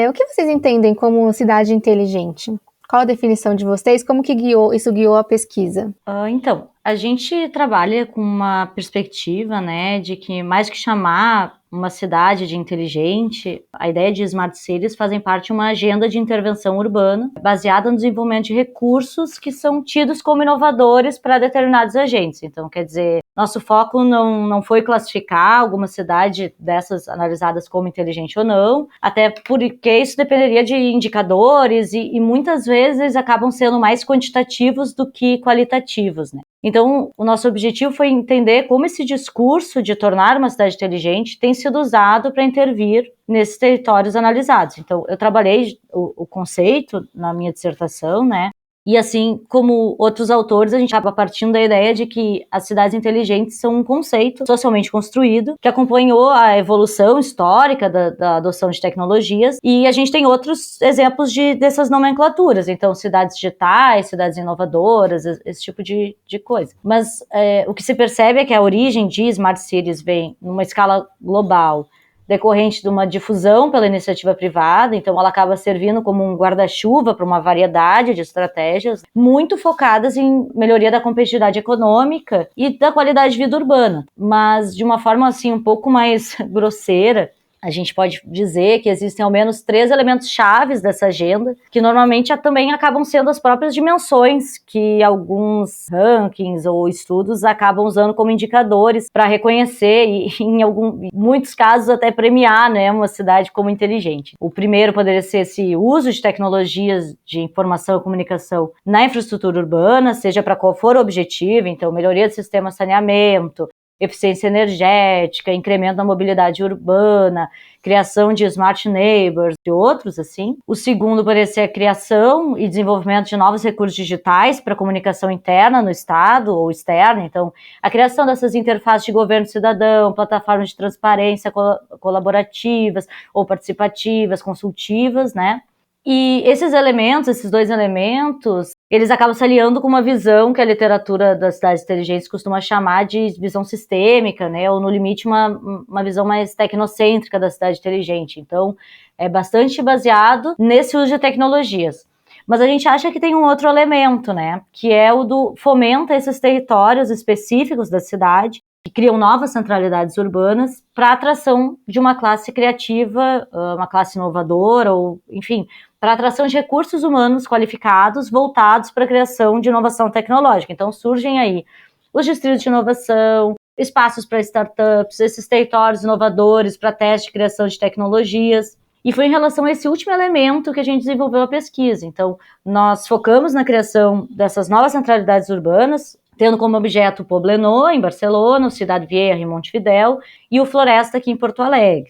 O que vocês entendem como cidade inteligente? Qual a definição de vocês? Como que isso guiou a pesquisa? Então, a gente trabalha com uma perspectiva, né, de que mais que chamar uma cidade de inteligente, a ideia de Smart Cities fazem parte de uma agenda de intervenção urbana baseada no desenvolvimento de recursos que são tidos como inovadores para determinados agentes. Então, quer dizer, nosso foco não foi classificar alguma cidade dessas analisadas como inteligente ou não, até porque isso dependeria de indicadores e muitas vezes acabam sendo mais quantitativos do que qualitativos, né? Então, o nosso objetivo foi entender como esse discurso de tornar uma cidade inteligente tem sido usado para intervir nesses territórios analisados. Então, eu trabalhei o conceito na minha dissertação, né, E assim como outros autores, a gente acaba partindo da ideia de que as cidades inteligentes são um conceito socialmente construído, que acompanhou a evolução histórica da adoção de tecnologias, e a gente tem outros exemplos dessas nomenclaturas, então cidades digitais, cidades inovadoras, esse tipo de coisa. Mas o que se percebe é que a origem de Smart Cities vem numa escala global, decorrente de uma difusão pela iniciativa privada, então ela acaba servindo como um guarda-chuva para uma variedade de estratégias muito focadas em melhoria da competitividade econômica e da qualidade de vida urbana, mas de uma forma assim um pouco mais grosseira. A gente pode dizer que existem ao menos 3 elementos chaves dessa agenda, que normalmente também acabam sendo as próprias dimensões que alguns rankings ou estudos acabam usando como indicadores para reconhecer e, em muitos casos, até premiar, né, uma cidade como inteligente. O primeiro poderia ser esse uso de tecnologias de informação e comunicação na infraestrutura urbana, seja para qual for o objetivo, então melhoria do sistema de saneamento, eficiência energética, incremento da mobilidade urbana, criação de smart neighbors e outros assim. O segundo parece ser a criação e desenvolvimento de novos recursos digitais para comunicação interna no estado ou externa, então a criação dessas interfaces de governo cidadão, plataformas de transparência colaborativas ou participativas, consultivas, né? E esses elementos, esses 2 elementos, eles acabam se aliando com uma visão que a literatura das cidades inteligentes costuma chamar de visão sistêmica, né? Ou, no limite, uma visão mais tecnocêntrica da cidade inteligente. Então, é bastante baseado nesse uso de tecnologias. Mas a gente acha que tem um outro elemento, né? Que é o do fomenta esses territórios específicos da cidade, que criam novas centralidades urbanas para a atração de uma classe criativa, uma classe inovadora, ou, enfim, para a atração de recursos humanos qualificados voltados para a criação de inovação tecnológica. Então surgem aí os distritos de inovação, espaços para startups, esses territórios inovadores para teste de criação de tecnologias. E foi em relação a esse último elemento que a gente desenvolveu a pesquisa. Então, nós focamos na criação dessas novas centralidades urbanas, tendo como objeto o Poblenou, em Barcelona, o Cidade Vieja, em Montevidéu, e o Floresta, aqui em Porto Alegre.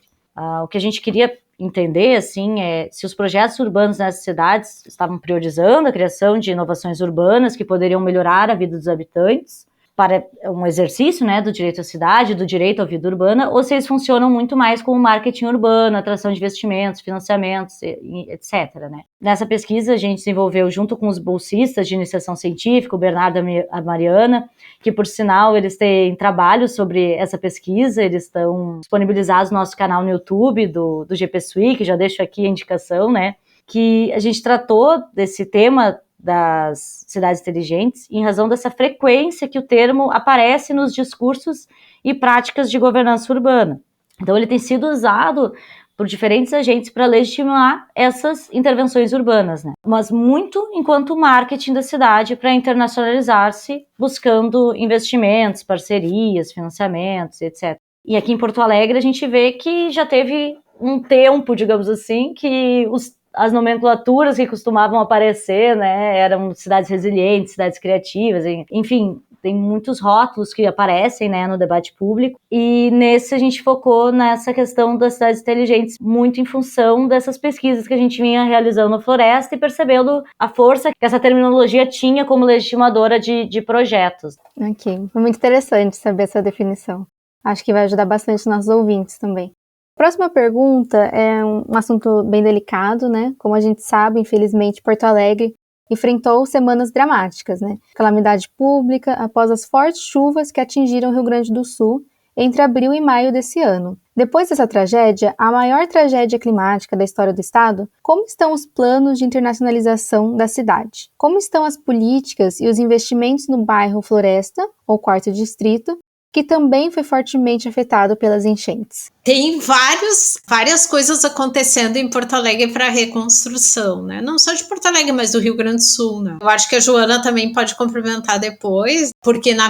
O que a gente queria entender, assim, é se os projetos urbanos nessas cidades estavam priorizando a criação de inovações urbanas que poderiam melhorar a vida dos habitantes, para um exercício, né, do direito à cidade, do direito à vida urbana, ou se eles funcionam muito mais como marketing urbano, atração de investimentos, financiamentos, etc. Né? Nessa pesquisa, a gente desenvolveu, junto com os bolsistas de iniciação científica, o Bernardo e a Mariana, que, por sinal, eles têm trabalhos sobre essa pesquisa, eles estão disponibilizados no nosso canal no YouTube, do GP Sui, que já deixo aqui a indicação, né, que a gente tratou desse tema das cidades inteligentes em razão dessa frequência que o termo aparece nos discursos e práticas de governança urbana. Então ele tem sido usado por diferentes agentes para legitimar essas intervenções urbanas, né? Mas muito enquanto marketing da cidade para internacionalizar-se, buscando investimentos, parcerias, financiamentos, etc. E aqui em Porto Alegre a gente vê que já teve um tempo, digamos assim, que as nomenclaturas que costumavam aparecer, né, eram cidades resilientes, cidades criativas, enfim, tem muitos rótulos que aparecem, né, no debate público, e nesse a gente focou nessa questão das cidades inteligentes, muito em função dessas pesquisas que a gente vinha realizando na Floresta e percebendo a força que essa terminologia tinha como legitimadora de projetos. Ok, foi muito interessante saber essa definição. Acho que vai ajudar bastante nossos ouvintes também. Próxima pergunta é um assunto bem delicado, né? Como a gente sabe, infelizmente, Porto Alegre enfrentou semanas dramáticas, né? Calamidade pública após as fortes chuvas que atingiram o Rio Grande do Sul entre abril e maio desse ano. Depois dessa tragédia, a maior tragédia climática da história do estado, como estão os planos de internacionalização da cidade? Como estão as políticas e os investimentos no bairro Floresta, ou quarto distrito, que também foi fortemente afetado pelas enchentes? Tem várias coisas acontecendo em Porto Alegre para a reconstrução, né? Não só de Porto Alegre, mas do Rio Grande do Sul, né? Eu acho que a Joana também pode complementar depois, porque na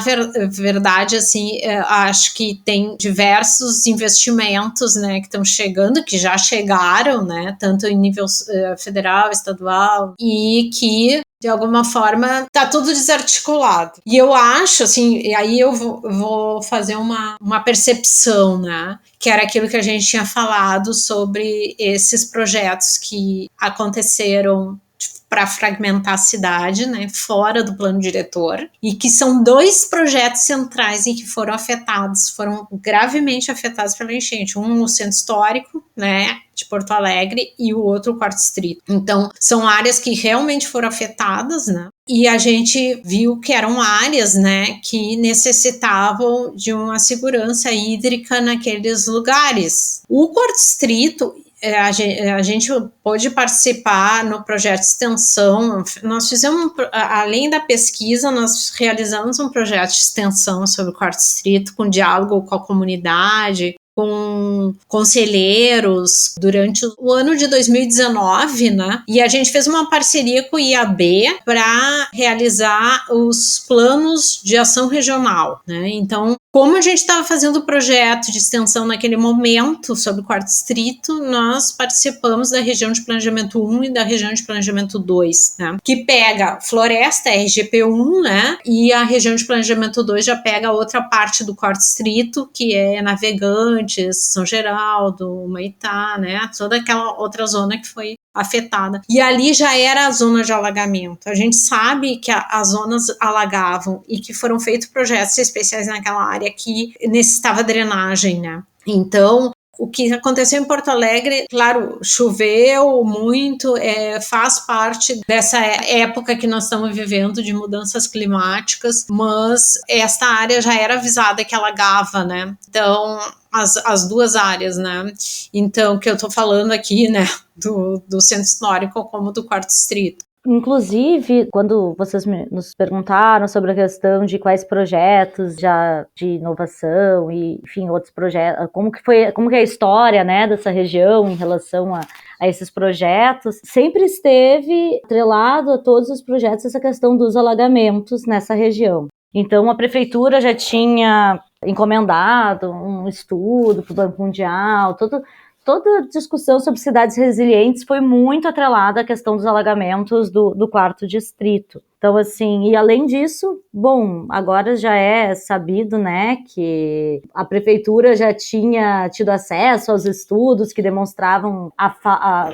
verdade, assim, acho que tem diversos investimentos, né, que estão chegando, que já chegaram, né, tanto em nível federal, estadual, e que de alguma forma tá tudo desarticulado. E eu acho, assim, e aí eu vou fazer uma percepção, né, que era aquilo que a gente tinha falado sobre esses projetos que aconteceram para fragmentar a cidade, né, fora do plano diretor, e que são 2 projetos centrais em que foram gravemente afetados pela enchente. Um no centro histórico, né, de Porto Alegre, e o outro o Quarto Distrito. Então, são áreas que realmente foram afetadas, né, e a gente viu que eram áreas, né, que necessitavam de uma segurança hídrica naqueles lugares. O Quarto Distrito, a gente pôde participar no projeto de extensão. Nós fizemos, além da pesquisa, nós realizamos um projeto de extensão sobre o Quarto Distrito, com diálogo com a comunidade, com conselheiros durante o ano de 2019, né? E a gente fez uma parceria com o IAB para realizar os planos de ação regional, né? Então, como a gente estava fazendo o projeto de extensão naquele momento sobre o Quarto Distrito, nós participamos da região de planejamento 1 e da região de planejamento 2, né? Que pega floresta, RGP1, né? E a região de planejamento 2 já pega a outra parte do Quarto Distrito, que é Navegantes, São Geraldo, Humaitá, né? Toda aquela outra zona que foi afetada. E ali já era a zona de alagamento. A gente sabe que as zonas alagavam e que foram feitos projetos especiais naquela área que necessitava drenagem, né? Então, o que aconteceu em Porto Alegre, claro, choveu muito, faz parte dessa época que nós estamos vivendo de mudanças climáticas, mas esta área já era avisada que alagava, né? Então, as 2 áreas, né? Então, que eu tô falando aqui, né, do centro histórico como do Quarto Distrito. Inclusive, quando vocês nos perguntaram sobre a questão de quais projetos já de inovação e, enfim, outros projetos, como que é a história, né, dessa região em relação a esses projetos, sempre esteve atrelado a todos os projetos essa questão dos alagamentos nessa região. Então, a prefeitura já tinha encomendado um estudo para o Banco Mundial, toda discussão sobre cidades resilientes foi muito atrelada à questão dos alagamentos do Quarto Distrito. Então, assim, e além disso, bom, agora já é sabido, né, que a prefeitura já tinha tido acesso aos estudos que demonstravam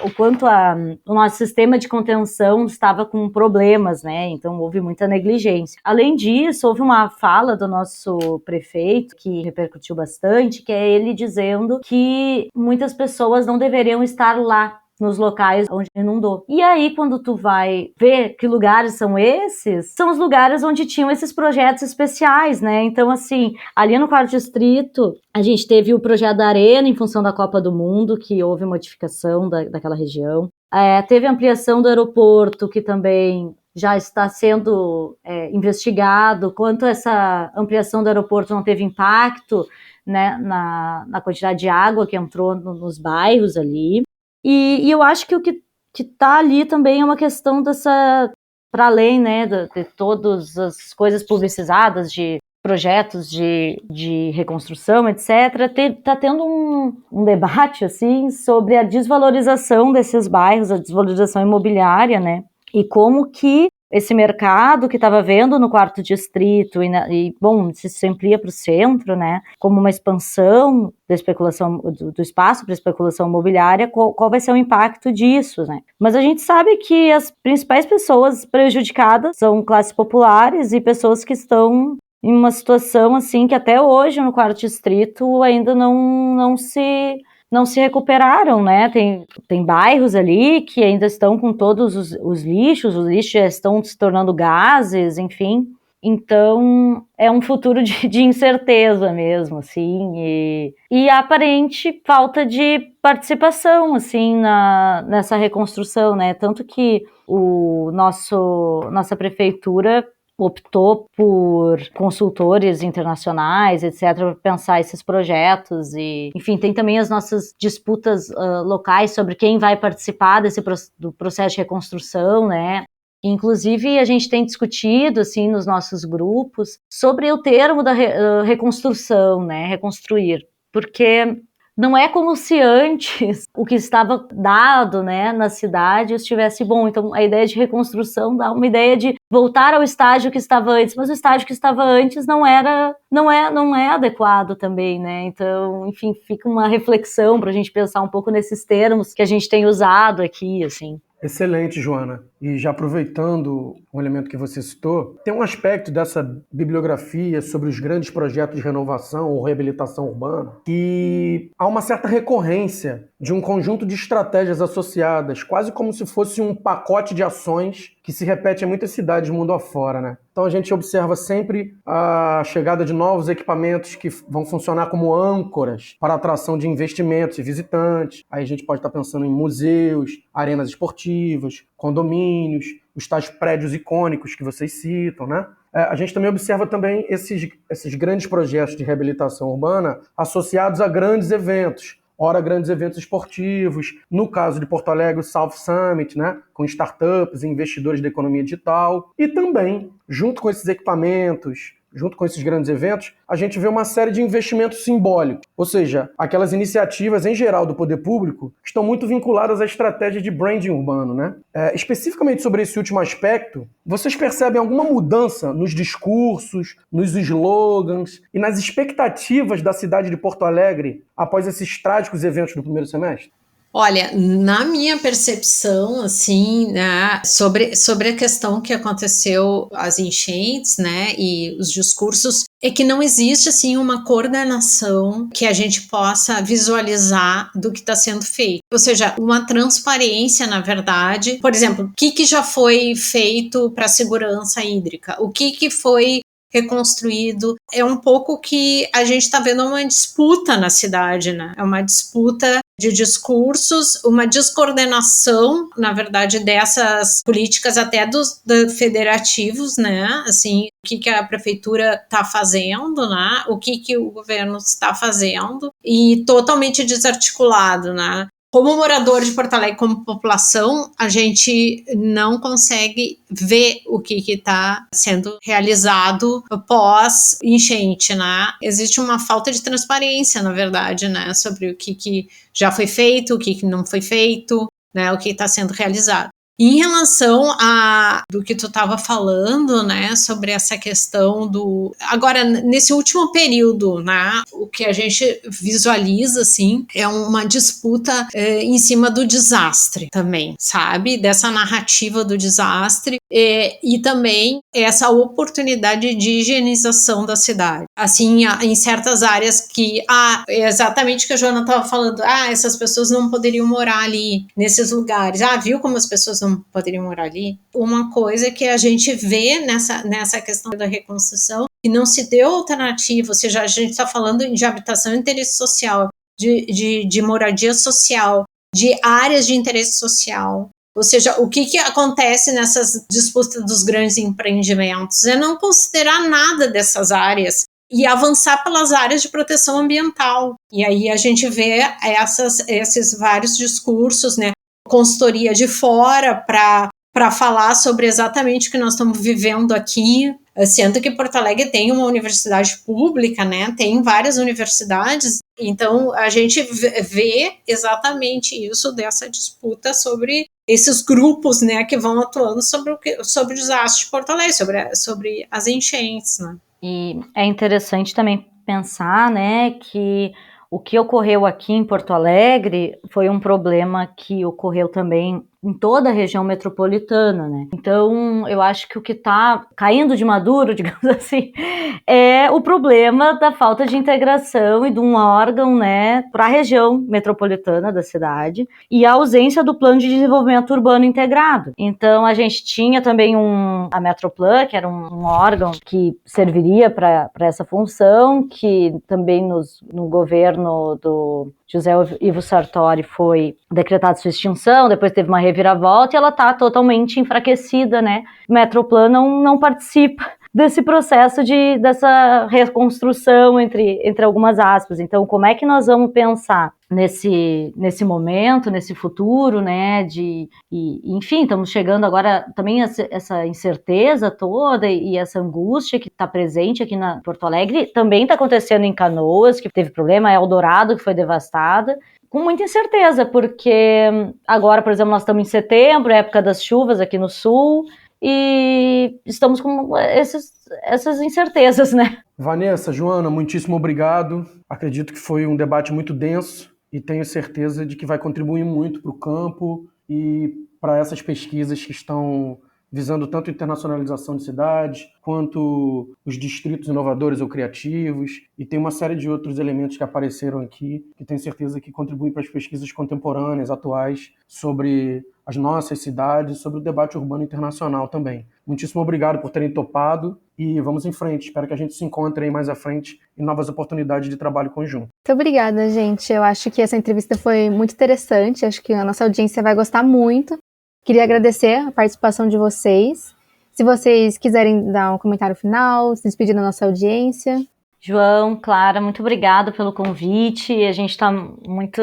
o quanto o nosso sistema de contenção estava com problemas, né, então houve muita negligência. Além disso, houve uma fala do nosso prefeito que repercutiu bastante, que é ele dizendo que muitas pessoas não deveriam estar lá nos locais onde inundou. E aí, quando tu vai ver que lugares são esses, são os lugares onde tinham esses projetos especiais, né? Então, assim, ali no Quarto Distrito, a gente teve o projeto da Arena em função da Copa do Mundo, que houve modificação daquela região. Teve ampliação do aeroporto, que também já está sendo investigado, quanto essa ampliação do aeroporto não teve impacto, né, na quantidade de água que entrou nos bairros ali. E eu acho que o que está ali também é uma questão dessa, para além, né, de todas as coisas publicizadas, de projetos de reconstrução, etc., está tendo um debate, assim, sobre a desvalorização desses bairros, a desvalorização imobiliária, né, e como que esse mercado que estava vendo no Quarto Distrito bom, se amplia para o centro, né, como uma expansão da especulação, do espaço para especulação imobiliária, qual vai ser o impacto disso, né? Mas a gente sabe que as principais pessoas prejudicadas são classes populares e pessoas que estão em uma situação assim que até hoje no Quarto Distrito ainda não se recuperaram, né? Tem bairros ali que ainda estão com todos os lixos já estão se tornando gases, enfim. Então, é um futuro de incerteza mesmo, assim, e a aparente falta de participação, assim, nessa reconstrução, né? Tanto que nossa prefeitura optou por consultores internacionais, etc., para pensar esses projetos e, enfim, tem também as nossas disputas locais sobre quem vai participar do processo de reconstrução, né? Inclusive, a gente tem discutido, assim, nos nossos grupos sobre o termo da reconstrução, né? Reconstruir, porque não é como se antes o que estava dado, né, na cidade estivesse bom. Então, a ideia de reconstrução dá uma ideia de voltar ao estágio que estava antes, mas o estágio que estava antes não é adequado também, né? Então, enfim, fica uma reflexão para a gente pensar um pouco nesses termos que a gente tem usado aqui, assim. Excelente, Joana. E já aproveitando um elemento que você citou, tem um aspecto dessa bibliografia sobre os grandes projetos de renovação ou reabilitação urbana que há uma certa recorrência de um conjunto de estratégias associadas, quase como se fosse um pacote de ações que se repete em muitas cidades mundo afora, né? Então a gente observa sempre a chegada de novos equipamentos que vão funcionar como âncoras para a atração de investimentos e visitantes. Aí a gente pode estar pensando em museus, arenas esportivas, condomínios, os tais prédios icônicos que vocês citam, né? A gente também observa também esses grandes projetos de reabilitação urbana associados a grandes eventos, ora grandes eventos esportivos, no caso de Porto Alegre, o South Summit, né, com startups e investidores da economia digital, e também, junto com esses equipamentos, junto com esses grandes eventos, a gente vê uma série de investimentos simbólicos, ou seja, aquelas iniciativas em geral do poder público que estão muito vinculadas à estratégia de branding urbano, né? Especificamente sobre esse último aspecto, vocês percebem alguma mudança nos discursos, nos slogans e nas expectativas da cidade de Porto Alegre após esses trágicos eventos do primeiro semestre? Olha, na minha percepção, assim, né, sobre a questão que aconteceu, as enchentes, né, e os discursos, é que não existe, assim, uma coordenação que a gente possa visualizar do que está sendo feito. Ou seja, uma transparência, na verdade. Por exemplo, o que já foi feito para a segurança hídrica? O que foi reconstruído? É um pouco que a gente está vendo uma disputa na cidade, né? É uma disputa de discursos, uma descoordenação, na verdade, dessas políticas até dos federativos, né? Assim, o que a prefeitura está fazendo, né? O que o governo está fazendo, e totalmente desarticulado, né? Como morador de Porto Alegre, como população, a gente não consegue ver o que está sendo realizado pós-enchente, né? Existe uma falta de transparência, na verdade, né? Sobre o que já foi feito, o que não foi feito, né? O que está sendo realizado. Em relação do que tu estava falando, né, sobre essa questão agora, nesse último período, né, o que a gente visualiza, assim, é uma disputa em cima do desastre também, sabe? Dessa narrativa do desastre e também essa oportunidade de higienização da cidade. Assim, em certas áreas que, é exatamente o que a Joana estava falando, essas pessoas não poderiam morar ali, nesses lugares. Viu como as pessoas não poderiam morar ali? Uma coisa que a gente vê nessa questão da reconstrução, que não se deu alternativa, ou seja, a gente está falando de habitação de interesse social, de moradia social, de áreas de interesse social. Ou seja, o que acontece nessas disputas dos grandes empreendimentos é não considerar nada dessas áreas e avançar pelas áreas de proteção ambiental. E aí a gente vê esses vários discursos, né? Consultoria de fora para falar sobre exatamente o que nós estamos vivendo aqui, sendo que Porto Alegre tem uma universidade pública, né? Tem várias universidades, então a gente vê exatamente isso dessa disputa sobre esses grupos, né, que vão atuando sobre o desastre de Porto Alegre, sobre as enchentes, né? E é interessante também pensar, né, que o que ocorreu aqui em Porto Alegre foi um problema que ocorreu também em toda a região metropolitana, né? Então, eu acho que o que está caindo de maduro, digamos assim, é o problema da falta de integração e de um órgão, né, para a região metropolitana da cidade e a ausência do plano de desenvolvimento urbano integrado. Então, a gente tinha também a Metroplan, que era um órgão que serviria para essa função, que também no governo do José Ivo Sartori foi decretado sua extinção, depois teve uma reviravolta e ela está totalmente enfraquecida, né? Metroplan não participa desse processo dessa reconstrução entre algumas aspas. Então, como é que nós vamos pensar nesse momento, nesse futuro, né? Enfim, estamos chegando agora também essa incerteza toda e essa angústia que está presente aqui na Porto Alegre, também está acontecendo em Canoas, que teve problema, Eldorado, que foi devastada, com muita incerteza, porque agora, por exemplo, nós estamos em setembro, época das chuvas aqui no sul, e estamos com essas incertezas, né? Vanessa, Joana, muitíssimo obrigado. Acredito que foi um debate muito denso e tenho certeza de que vai contribuir muito para o campo e para essas pesquisas que estão visando tanto a internacionalização de cidades, quanto os distritos inovadores ou criativos, e tem uma série de outros elementos que apareceram aqui, que tenho certeza que contribuem para as pesquisas contemporâneas, atuais, sobre as nossas cidades, sobre o debate urbano internacional também. Muitíssimo obrigado por terem topado, e vamos em frente. Espero que a gente se encontre aí mais à frente em novas oportunidades de trabalho conjunto. Muito obrigada, gente. Eu acho que essa entrevista foi muito interessante, acho que a nossa audiência vai gostar muito. Queria agradecer a participação de vocês. Se vocês quiserem dar um comentário final, se despedir da nossa audiência. João, Clara, muito obrigada pelo convite. A gente está muito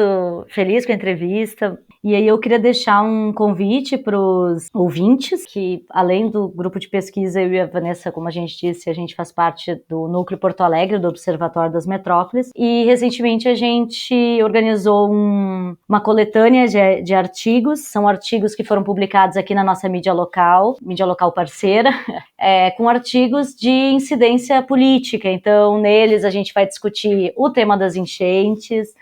feliz com a entrevista. E aí eu queria deixar um convite para os ouvintes, que além do grupo de pesquisa, eu e a Vanessa, como a gente disse, a gente faz parte do Núcleo Porto Alegre, do Observatório das Metrópoles, e recentemente a gente organizou uma coletânea de artigos, são artigos que foram publicados aqui na nossa mídia local parceira, com artigos de incidência política. Então, neles a gente vai discutir o tema das enchentes,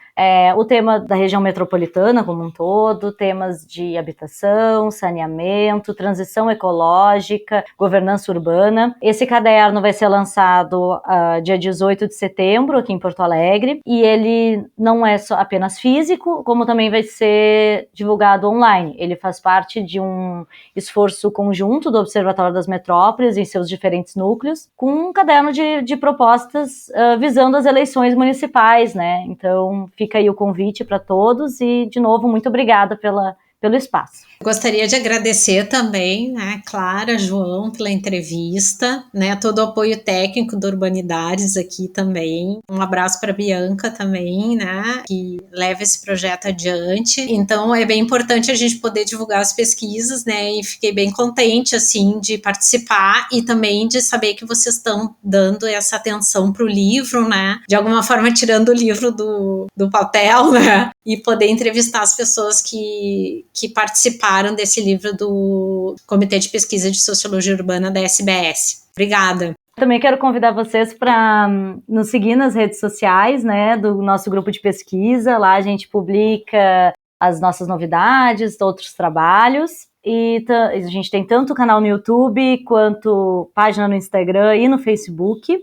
o tema da região metropolitana como um todo, temas de habitação, saneamento, transição ecológica, governança urbana. Esse caderno vai ser lançado dia 18 de setembro aqui em Porto Alegre, e ele não é só apenas físico, como também vai ser divulgado online. Ele faz parte de um esforço conjunto do Observatório das Metrópoles em seus diferentes núcleos, com um caderno de propostas visando as eleições municipais, né? Então, fica aí o convite para todos e, de novo, muito obrigada pelo espaço. Gostaria de agradecer também, né, Clara, João, pela entrevista, né, todo o apoio técnico do Urbanidades aqui também. Um abraço para a Bianca também, né, que leva esse projeto adiante. Então, é bem importante a gente poder divulgar as pesquisas, né, e fiquei bem contente, assim, de participar e também de saber que vocês estão dando essa atenção para o livro, né, de alguma forma tirando o livro do papel, né, e poder entrevistar as pessoas que participaram desse livro do Comitê de Pesquisa de Sociologia Urbana da SBS. Obrigada. Também quero convidar vocês para nos seguir nas redes sociais, né, do nosso grupo de pesquisa. Lá a gente publica as nossas novidades, outros trabalhos. E a gente tem tanto canal no YouTube, quanto página no Instagram e no Facebook.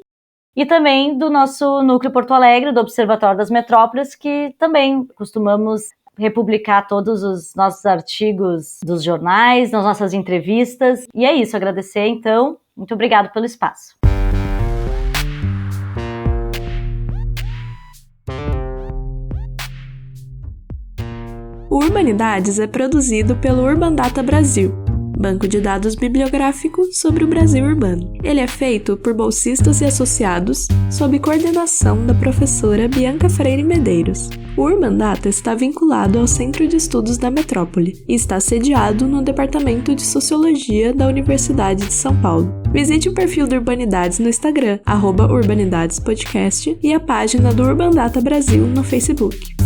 E também do nosso Núcleo Porto Alegre, do Observatório das Metrópoles, que também costumamos republicar todos os nossos artigos dos jornais, nas nossas entrevistas. E é isso, agradecer então. Muito obrigada pelo espaço. O Urbanidades é produzido pelo Urban Data Brasil, banco de dados bibliográfico sobre o Brasil urbano. Ele é feito por bolsistas e associados, sob coordenação da professora Bianca Freire Medeiros. O Urban Data está vinculado ao Centro de Estudos da Metrópole e está sediado no Departamento de Sociologia da Universidade de São Paulo. Visite o perfil do Urbanidades no Instagram, @Urbanidadespodcast, e a página do Urban Data Brasil no Facebook.